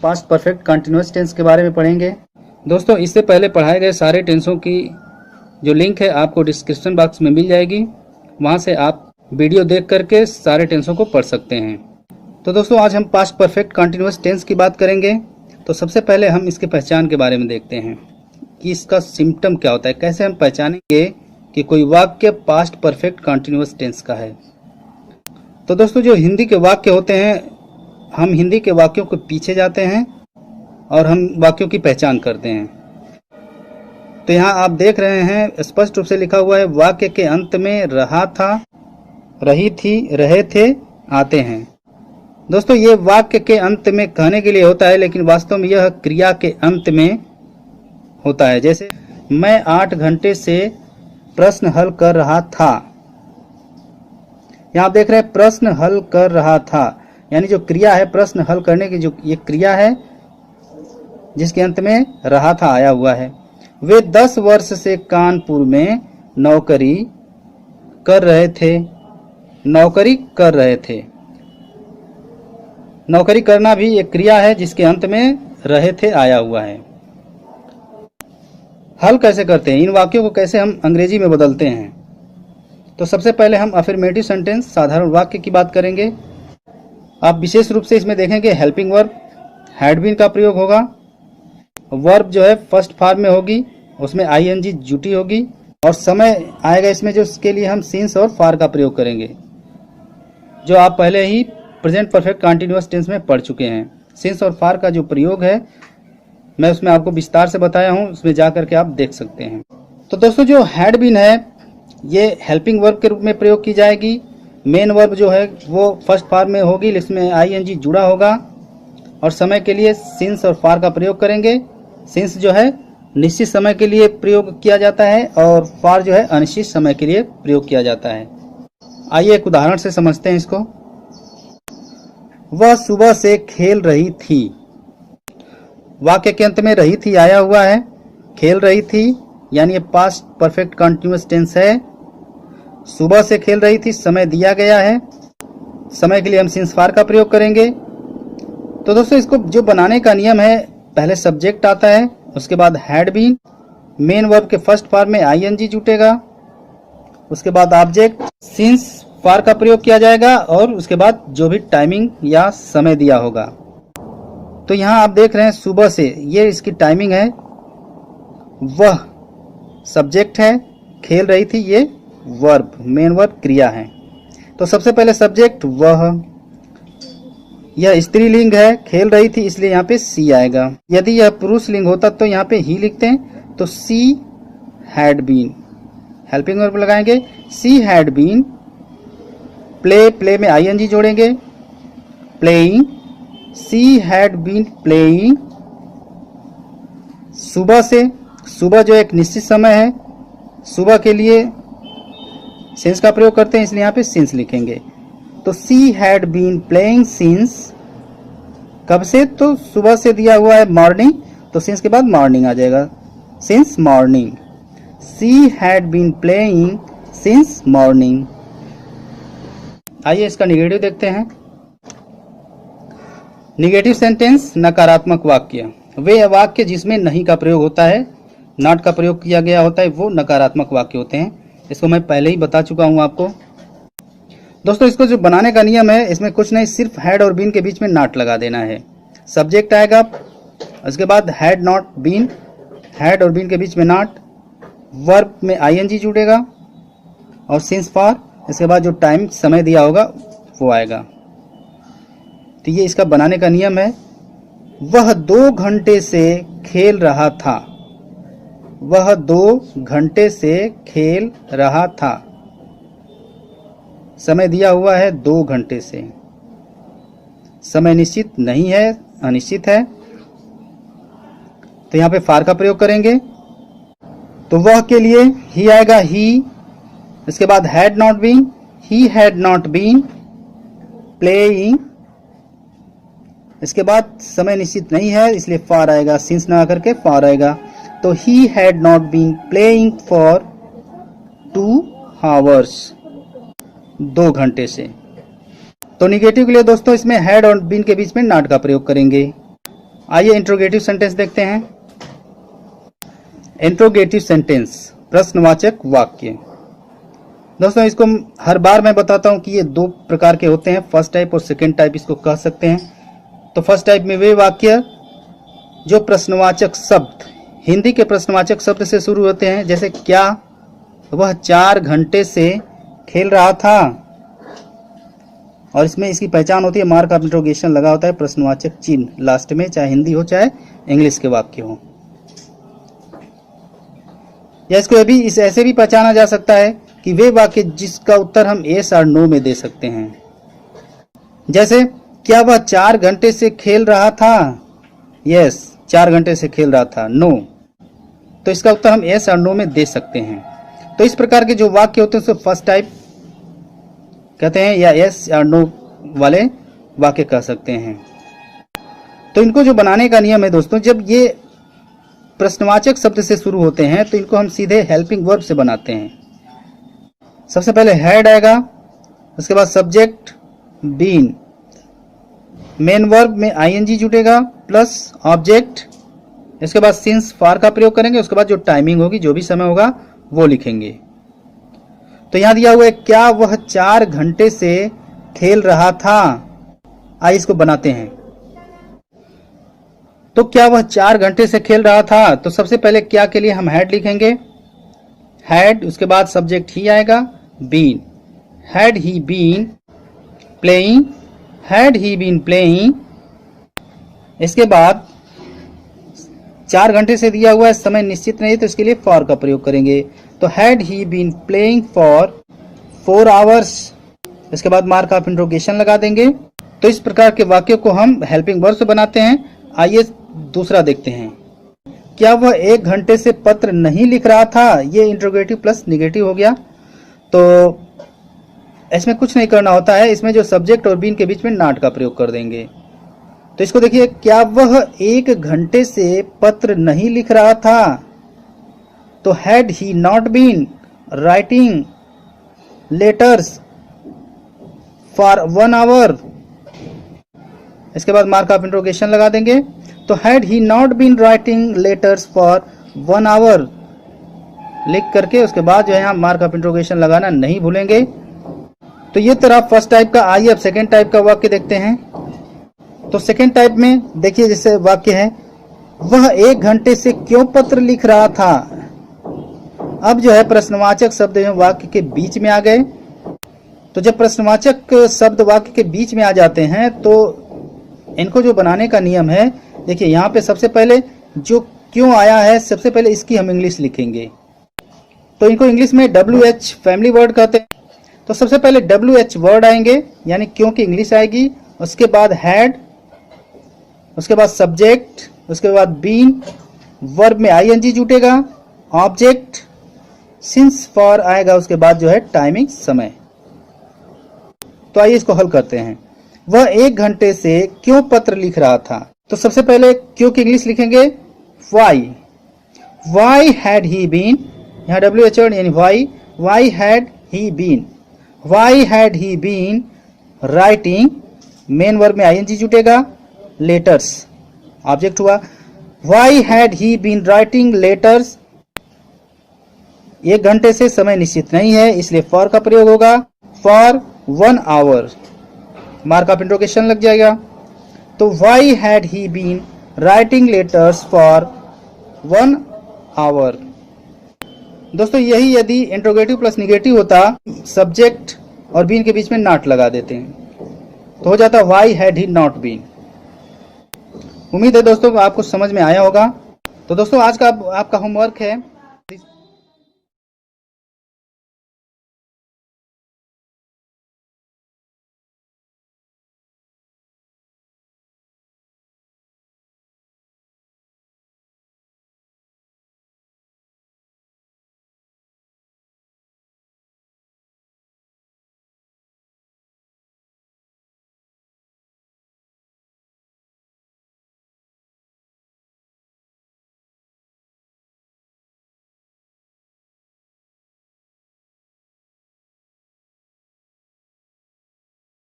Past perfect continuous tense के बारे में पढ़ेंगे। दोस्तों इससे पहले पढ़ाए गए सारे टेंसों की जो लिंक है आपको डिस्क्रिप्शन बॉक्स में मिल जाएगी, वहां से आप वीडियो देख करके सारे टेंसों को पढ़ सकते हैं। तो दोस्तों आज हम पास्ट परफेक्ट कंटिन्यूअस टेंस की बात करेंगे। तो सबसे पहले हम इसके पहचान के बारे में देखते हैं कि इसका सिम्टम क्या होता है, कैसे हम पहचानेंगे कि कोई वाक्य पास्ट परफेक्ट कंटिन्यूअस टेंस का है। तो दोस्तों जो हिंदी के वाक्य होते हैं, हम हिंदी के वाक्यों के पीछे जाते हैं और हम वाक्यों की पहचान करते हैं। तो यहाँ आप देख रहे हैं स्पष्ट रूप से लिखा हुआ है, वाक्य के अंत में रहा था, रही थी, रहे थे, आते हैं। दोस्तों ये वाक्य के अंत में कहने के लिए होता है, लेकिन वास्तव में यह क्रिया के अंत में होता है। जैसे मैं 8 घंटे से प्रश्न हल कर रहा था। यहाँ आप देख रहे हैं प्रश्न हल कर रहा था, यानी जो क्रिया है प्रश्न हल करने की, जो ये क्रिया है जिसके अंत में रहा था आया हुआ है। वे 10 वर्ष से कानपुर में नौकरी कर रहे थे। नौकरी कर रहे थे, नौकरी करना भी एक क्रिया है जिसके अंत में रहे थे आया हुआ है। हल कैसे करते हैं, इन वाक्यों को कैसे हम अंग्रेजी में बदलते हैं। तो सबसे पहले हम अफर्मेटिव सेंटेंस साधारण वाक्य की बात करेंगे। आप विशेष रूप से इसमें देखेंगे हेल्पिंग वर्ब हैड बीन का प्रयोग होगा। वर्ब जो है फर्स्ट फॉर्म में होगी, उसमें आईएनजी जुटी होगी, और समय आएगा इसमें जो उसके लिए हम सिंस और फॉर का प्रयोग करेंगे, जो आप पहले ही प्रेजेंट परफेक्ट कंटिन्यूअस टेंस में पढ़ चुके हैं। सिंस और फॉर का जो प्रयोग है मैं उसमें आपको विस्तार से बताया हूं, उसमें जा करके आप देख सकते हैं। तो दोस्तों जो हैड बीन है ये हेल्पिंग वर्ब के रूप में प्रयोग की जाएगी। मेन वर्ब जो है वो फर्स्ट फॉर्म में होगी, इसमें आईएनजी जुड़ा होगा, और समय के लिए सिंस और फॉर का प्रयोग करेंगे। सिंस जो है निश्चित समय के लिए प्रयोग किया जाता है और फॉर जो है अनिश्चित समय के लिए प्रयोग किया जाता है। आइए एक उदाहरण से समझते हैं इसको। वह सुबह से खेल रही थी। वाक्य के अंत में रही थी आया हुआ है, खेल रही थी यानी ये पास्ट परफेक्ट कंटिन्यूअस टेंस है। सुबह से खेल रही थी, समय दिया गया है, समय के लिए हम सिंस फॉर का प्रयोग करेंगे। तो दोस्तों इसको जो बनाने का नियम है, पहले सब्जेक्ट आता है, उसके बाद हैड बीन, मेन वर्ब के फर्स्ट फॉर्म में आईएनजी जुटेगा, उसके बाद ऑब्जेक्ट सिंस फॉर का प्रयोग किया जाएगा, और उसके बाद जो भी टाइमिंग या समय दिया होगा। तो यहाँ आप देख रहे हैं सुबह से, ये इसकी टाइमिंग है। वह सब्जेक्ट है, खेल रही थी ये वर्ब, मेन वर्ब क्रिया है। तो सबसे पहले सब्जेक्ट वह, यह स्त्रीलिंग है, खेल रही थी, इसलिए यहाँ पे सी आएगा। यदि यह पुरुष लिंग होता तो यहाँ पे ही लिखते हैं। तो she had been, helping verb लगाएंगे, she had been play, play में आईएनजी जोड़ेंगे, playing, she had been playing. सुबह से, सुबह जो एक निश्चित समय है, सुबह के लिए सिंस का प्रयोग करते हैं, इसलिए यहाँ पे सिंस लिखेंगे। तो she had been playing since, कब से, तो सुबह से दिया हुआ है मॉर्निंग, तो सिंस के बाद मॉर्निंग आ जाएगा, since morning. She had been playing since morning. आइए इसका निगेटिव देखते हैं। निगेटिव सेंटेंस नकारात्मक वाक्य, वे वाक्य जिसमें नहीं का प्रयोग होता है, नॉट का प्रयोग किया गया होता है, वो नकारात्मक वाक्य होते हैं। इसको मैं पहले ही बता चुका हूं आपको। दोस्तों इसको जो बनाने का नियम है, इसमें कुछ नहीं, सिर्फ हैड और बीन के बीच में नॉट लगा देना है। सब्जेक्ट आएगा, उसके बाद हैड नॉट बीन, हैड और बीन के बीच में नॉट, वर्ब में आईएनजी जुड़ेगा, और सिंस फॉर, इसके बाद जो टाइम समय दिया होगा वो आएगा। तो ये इसका बनाने का नियम है। वह 2 घंटे से खेल रहा था। वह 2 घंटे से खेल रहा था, समय दिया हुआ है 2 घंटे से, समय निश्चित नहीं है, अनिश्चित है, तो यहाँ पे फॉर का प्रयोग करेंगे। तो वह के लिए ही आएगा, ही, इसके बाद had not been, he had not been playing, इसके बाद समय निश्चित नहीं है इसलिए फॉर आएगा, सिंस ना आकर के फॉर आएगा। तो he had not been playing for 2 hours, 2 घंटे से। तो निगेटिव के लिए दोस्तों इसमें हैड और बीन के बीच में नॉट का प्रयोग करेंगे। आइए इंट्रोगेटिव सेंटेंस देखते हैं। इंट्रोगेटिव सेंटेंस, प्रश्नवाचक वाक्य। दोस्तों इसको हर बार मैं बताता हूं कि ये दो प्रकार के होते हैं, फर्स्ट टाइप और सेकंड टाइप इसको कह सकते हैं। तो फर्स्ट टाइप में वे वाक्य जो प्रश्नवाचक शब्द, हिंदी के प्रश्नवाचक शब्द से शुरू होते हैं, जैसे क्या वह 4 घंटे से खेल रहा था, और इसमें इसकी पहचान होती है मार्क ऑफ इंट्रोगेशन लगा होता है, प्रश्नवाचक चिन्ह लास्ट में, चाहे हिंदी हो चाहे इंग्लिश के वाक्य हो। या इसको भी ऐसे भी पहचाना जा सकता है कि वे वाक्य जिसका उत्तर हम यस और नो में दे सकते हैं। जैसे क्या वह 4 घंटे से खेल रहा था, यस 4 घंटे से खेल रहा था, नो तो इसका उत्तर हम यस और नो में दे सकते हैं। तो इस प्रकार के जो वाक्य होते हैं उसे फर्स्ट टाइप कहते हैं, या यस और नो वाले वाक्य कह सकते हैं। तो इनको जो बनाने का नियम है दोस्तों, जब ये प्रश्नवाचक शब्द से शुरू होते हैं तो इनको हम सीधे हेल्पिंग वर्ब से बनाते हैं। सबसे पहले हैड आएगा, उसके बाद सब्जेक्ट बीन, मेन वर्ब में आईएनजी जुटेगा प्लस ऑब्जेक्ट, इसके बाद सिंस फॉर का प्रयोग करेंगे, उसके बाद जो टाइमिंग होगी, जो भी समय होगा वो लिखेंगे। तो यहां दिया हुआ है क्या वह 4 घंटे से खेल रहा था। आइए इसको बनाते हैं। तो क्या वह 4 घंटे से खेल रहा था, तो सबसे पहले क्या के लिए हम हैड लिखेंगे, हैड, उसके बाद सब्जेक्ट ही आएगा, been, had he been playing, had he been playing. इसके बाद 4 घंटे से दिया हुआ है, समय निश्चित नहीं तो इसके लिए फॉर का प्रयोग करेंगे। तो had he been playing for 4 hours, इसके बाद मार्क ऑफ इंट्रोगेशन लगा देंगे। तो इस प्रकार के वाक्यों को हम हेल्पिंग वर्ब से बनाते हैं। आइए दूसरा देखते हैं। क्या वह 1 घंटे से पत्र नहीं लिख रहा था, ये इंट्रोगेटिव प्लस निगेटिव हो गया। तो इसमें कुछ नहीं करना होता है, इसमें जो सब्जेक्ट और बीन के बीच में नॉट का प्रयोग कर देंगे। तो इसको देखिए, क्या वह 1 घंटे से पत्र नहीं लिख रहा था, तो had he not been writing letters for 1 hour, इसके बाद मार्क ऑफ इंट्रोगेशन लगा देंगे। तो had he not been writing letters for 1 hour लिख करके उसके बाद जो है यहाँ मार्क ऑफ इंट्रोगेशन लगाना नहीं भूलेंगे। तो ये तरह फर्स्ट टाइप का। आइए अब सेकेंड टाइप का वाक्य देखते हैं। तो सेकेंड टाइप में देखिए जैसे वाक्य है, वह 1 घंटे से क्यों पत्र लिख रहा था। अब जो है प्रश्नवाचक शब्द वाक्य के बीच में आ गए। तो जब प्रश्नवाचक शब्द वाक्य के बीच में आ जाते हैं तो इनको जो बनाने का नियम है, देखिए यहाँ पे सबसे पहले जो क्यों आया है, सबसे पहले इसकी हम इंग्लिश लिखेंगे। तो इनको इंग्लिश में WH फैमिली वर्ड कहते हैं। तो सबसे पहले WH वर्ड आएंगे, यानी क्यों की इंग्लिश आएगी, उसके बाद हैड, उसके बाद सब्जेक्ट, उसके बाद बीन, वर्ब में ING जुटेगा, ऑब्जेक्ट, सिंस फॉर आएगा, उसके बाद जो है टाइमिंग समय। तो आइए इसको हल करते हैं। वह 1 घंटे से क्यों पत्र लिख रहा था। तो सबसे पहले क्यों की इंग्लिश लिखेंगे why, why had he been, यहाँ WH वर्ड यानी why, why had he been, why had he been writing, main verb में ING जुटेगा, लेटर्स, ऑब्जेक्ट हुआ, why had he been writing letters. 1 घंटे से समय निश्चित नहीं है इसलिए फॉर का प्रयोग होगा, for 1 hour, mark of interrogation लग जाएगा। तो why had he been writing letters for 1 hour. दोस्तों यही यदि इंट्रोगेटिव प्लस निगेटिव होता, सब्जेक्ट और बीन के बीच में नॉट लगा देते हैं तो हो जाता why had he not been. उम्मीद है दोस्तों आपको समझ में आया होगा। तो दोस्तों आज का आपका होमवर्क है